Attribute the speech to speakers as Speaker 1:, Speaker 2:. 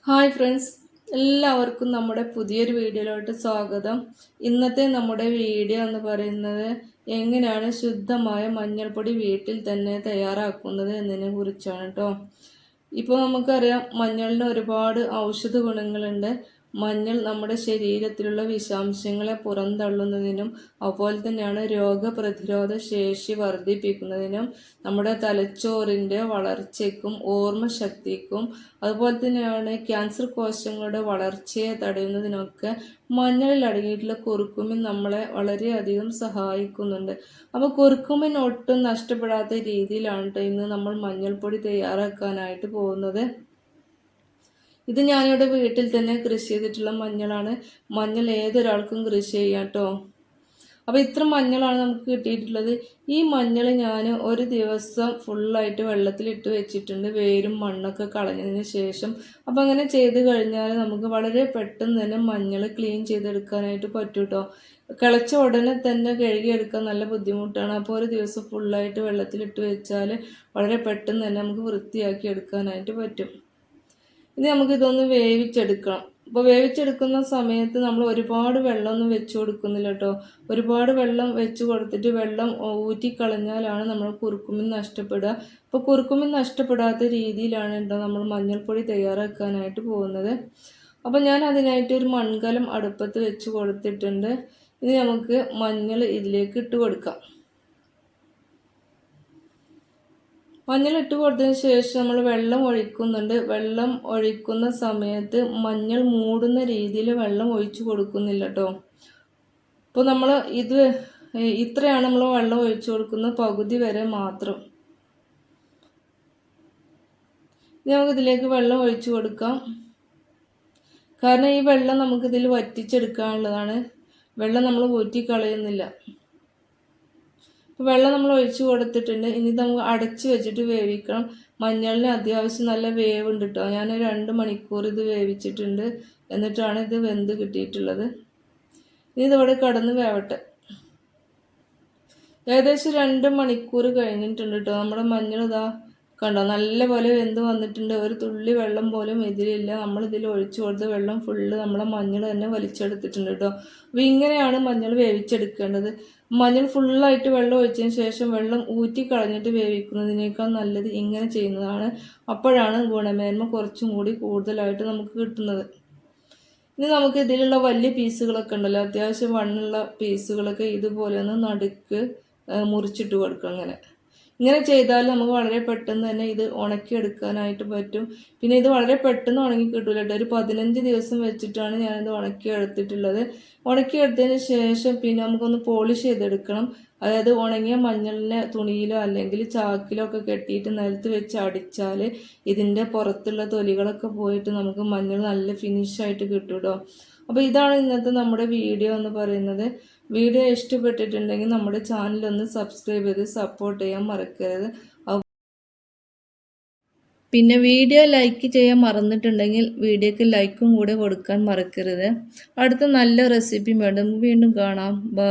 Speaker 1: Hi friends, എല്ലാവർക്കും നമ്മുടെ പുതിയൊരു വീഡിയോയിലോട്ട് സ്വാഗതം. ഇന്നത്തെ നമ്മുടെ വീഡിയോ എന്ന് പറയുന്നത് എങ്ങനെയാണ് ശുദ്ധമായ മഞ്ഞൾപ്പൊടി വീട്ടിൽ തന്നെ തയ്യാറാക്കുന്നത് എന്നതിനെ കുറിച്ചാണ് കേട്ടോ. ഇപ്പോൾ നമുക്കറിയാം മഞ്ഞളിന് ഒരുപാട് ഔഷധ ഗുണങ്ങളുണ്ട്. മഞ്ഞൾ നമ്മുടെ ശരീരത്തിലുള്ള വിഷാംശങ്ങളെ പുറന്തള്ളുന്നതിനും അതുപോലെ തന്നെയാണ് രോഗപ്രതിരോധ ശേഷി വർദ്ധിപ്പിക്കുന്നതിനും നമ്മുടെ തലച്ചോറിൻ്റെ വളർച്ചയ്ക്കും ഓർമ്മശക്തിക്കും അതുപോലെ തന്നെയാണ് ക്യാൻസർ കോശങ്ങളുടെ വളർച്ചയെ തടയുന്നതിനൊക്കെ മഞ്ഞളിൽ അടങ്ങിയിട്ടുള്ള കുറുക്കുമിൻ നമ്മളെ വളരെയധികം സഹായിക്കുന്നുണ്ട്. അപ്പോൾ കുറുക്കുമിൻ ഒട്ടും നഷ്ടപ്പെടാത്ത രീതിയിലാണ് ഇന്ന് നമ്മൾ മഞ്ഞൾപ്പൊടി തയ്യാറാക്കാനായിട്ട് പോകുന്നത്. ഇത് ഞാനിവിടെ വീട്ടിൽ തന്നെ കൃഷി ചെയ്തിട്ടുള്ള മഞ്ഞളാണ്. മഞ്ഞൾ ഏതൊരാൾക്കും കൃഷി ചെയ്യാം കേട്ടോ. അപ്പോൾ ഇത്ര മഞ്ഞളാണ് നമുക്ക് കിട്ടിയിട്ടുള്ളത്. ഈ മഞ്ഞൾ ഞാൻ ഒരു ദിവസം ഫുള്ളായിട്ട് വെള്ളത്തിലിട്ട് വെച്ചിട്ടുണ്ട്, വേരും മണ്ണൊക്കെ കളഞ്ഞതിന് ശേഷം. അപ്പോൾ അങ്ങനെ ചെയ്ത് കഴിഞ്ഞാൽ നമുക്ക് വളരെ പെട്ടെന്ന് തന്നെ മഞ്ഞൾ ക്ലീൻ ചെയ്തെടുക്കാനായിട്ട് പറ്റും കേട്ടോ. കിളച്ച ഉടനെ തന്നെ കഴുകിയെടുക്കാൻ നല്ല ബുദ്ധിമുട്ടാണ്. അപ്പോൾ ഒരു ദിവസം ഫുള്ളായിട്ട് വെള്ളത്തിലിട്ട് വെച്ചാൽ വളരെ പെട്ടെന്ന് തന്നെ നമുക്ക് വൃത്തിയാക്കി എടുക്കാനായിട്ട് പറ്റും. ഇനി നമുക്കിതൊന്ന് വേവിച്ചെടുക്കണം. അപ്പോൾ വേവിച്ചെടുക്കുന്ന സമയത്ത് നമ്മൾ ഒരുപാട് വെള്ളമൊന്നും വെച്ച് കൊടുക്കുന്നില്ല കേട്ടോ. ഒരുപാട് വെള്ളം വെച്ച് കൊടുത്തിട്ട് വെള്ളം ഊറ്റിക്കളഞ്ഞാലാണ് നമ്മൾ കുറുക്കുമിൻ നഷ്ടപ്പെടുക. അപ്പോൾ കുറുക്കുമിൻ നഷ്ടപ്പെടാത്ത രീതിയിലാണ് കേട്ടോ നമ്മൾ മഞ്ഞൾപ്പൊടി തയ്യാറാക്കാനായിട്ട് പോകുന്നത്. അപ്പോൾ ഞാൻ അതിനായിട്ട് ഒരു മൺകലം അടുപ്പത്ത് വെച്ച് കൊടുത്തിട്ടുണ്ട്. ഇനി നമുക്ക് മഞ്ഞൾ ഇതിലേക്ക് ഇട്ട് കൊടുക്കാം. മഞ്ഞൾ ഇട്ട് കൊടുത്തതിന് ശേഷം നമ്മൾ വെള്ളം ഒഴിക്കുന്നുണ്ട്. വെള്ളം ഒഴിക്കുന്ന സമയത്ത് മഞ്ഞൾ മൂടുന്ന രീതിയിൽ വെള്ളം ഒഴിച്ചു കൊടുക്കുന്നില്ല കേട്ടോ. അപ്പോൾ നമ്മൾ ഇത്രയാണ് നമ്മൾ വെള്ളം ഒഴിച്ചു കൊടുക്കുന്നത്, പകുതി വരെ മാത്രം. ഇനി നമുക്കിതിലേക്ക് വെള്ളം ഒഴിച്ചു കൊടുക്കാം. കാരണം ഈ വെള്ളം നമുക്കിതിൽ വറ്റിച്ചെടുക്കാനുള്ളതാണ്. വെള്ളം നമ്മൾ ഊറ്റിക്കളയുന്നില്ല. വെള്ളം നമ്മൾ ഒഴിച്ചു കൊടുത്തിട്ടുണ്ട്. ഇനി നമുക്ക് അടച്ചു വെച്ചിട്ട് വേവിക്കണം. മഞ്ഞളിന് അത്യാവശ്യം നല്ല വേവുണ്ട് കേട്ടോ. ഞാൻ 2 മണിക്കൂർ ഇത് വേവിച്ചിട്ടുണ്ട്. എന്നിട്ടാണ് ഇത് വെന്ത് കിട്ടിയിട്ടുള്ളത്. ഇനി ഇതിവിടെ കിടന്ന് വേവട്ടെ. ഏകദേശം 2 മണിക്കൂർ കഴിഞ്ഞിട്ടുണ്ട് കേട്ടോ. നമ്മുടെ മഞ്ഞൾ ഇതാ കണ്ടോ, നല്ലപോലെ വെന്ത് വന്നിട്ടുണ്ട്. ഒരു തുള്ളി വെള്ളം പോലും ഇതിലില്ല. നമ്മളിതിൽ ഒഴിച്ചു കൊടുത്ത വെള്ളം ഫുള്ള് നമ്മളെ മഞ്ഞൾ തന്നെ വലിച്ചെടുത്തിട്ടുണ്ട് കേട്ടോ. അപ്പോൾ ഇങ്ങനെയാണ് മഞ്ഞൾ വേവിച്ചെടുക്കേണ്ടത്. മഞ്ഞൾ ഫുള്ളായിട്ട് വെള്ളം ഒഴിച്ചതിന് ശേഷം വെള്ളം ഊറ്റി കളഞ്ഞിട്ട് വേവിക്കുന്നതിനേക്കാൾ നല്ലത് ഇങ്ങനെ ചെയ്യുന്നതാണ്. അപ്പോഴാണ് ഗുണമേന്മ കുറച്ചും കൂടി കൂടുതലായിട്ട് നമുക്ക് കിട്ടുന്നത്. ഇനി നമുക്ക് ഇതിലുള്ള വലിയ പീസുകളൊക്കെ ഉണ്ടല്ലോ, അത്യാവശ്യം വണ്ണുള്ള പീസുകളൊക്കെ ഇതുപോലെ ഒന്ന് നടുക്ക് മുറിച്ചിട്ട് കൊടുക്കുക. ഇങ്ങനെ ചെയ്താൽ നമുക്ക് വളരെ പെട്ടെന്ന് തന്നെ ഇത് ഉണക്കിയെടുക്കാനായിട്ട് പറ്റും. പിന്നെ ഇത് വളരെ പെട്ടെന്ന് ഉണങ്ങി കിട്ടൂല കേട്ടോ. ഒരു 15 ദിവസം വെച്ചിട്ടാണ് ഞാനിത് ഉണക്കിയെടുത്തിട്ടുള്ളത്. ഉണക്കിയെടുത്തതിന് ശേഷം പിന്നെ നമുക്കൊന്ന് പോളിഷ് ചെയ്തെടുക്കണം. അതായത് ഉണങ്ങിയ മഞ്ഞളിനെ തുണിയിലോ അല്ലെങ്കിൽ ചാക്കിലോ ഒക്കെ കെട്ടിയിട്ട് നിലത്ത് വെച്ച് അടിച്ചാൽ ഇതിൻ്റെ പുറത്തുള്ള തൊലികളൊക്കെ പോയിട്ട് നമുക്ക് മഞ്ഞൾ നല്ല ഫിനിഷായിട്ട് കിട്ടും കേട്ടോ. അപ്പോൾ ഇതാണ് ഇന്നത്തെ നമ്മുടെ വീഡിയോ എന്ന് പറയുന്നത്. വീഡിയോ ഇഷ്ടപ്പെട്ടിട്ടുണ്ടെങ്കിൽ നമ്മുടെ ചാനലൊന്ന് സബ്സ്ക്രൈബ് ചെയ്ത് സപ്പോർട്ട് ചെയ്യാൻ മറക്കരുത്. പിന്നെ വീഡിയോ ലൈക്ക് ചെയ്യാൻ മറന്നിട്ടുണ്ടെങ്കിൽ വീഡിയോക്ക് ലൈക്കും കൂടെ കൊടുക്കാൻ മറക്കരുത്. അടുത്ത നല്ല റെസിപ്പി വീണ്ടും കാണാം. ബൈ.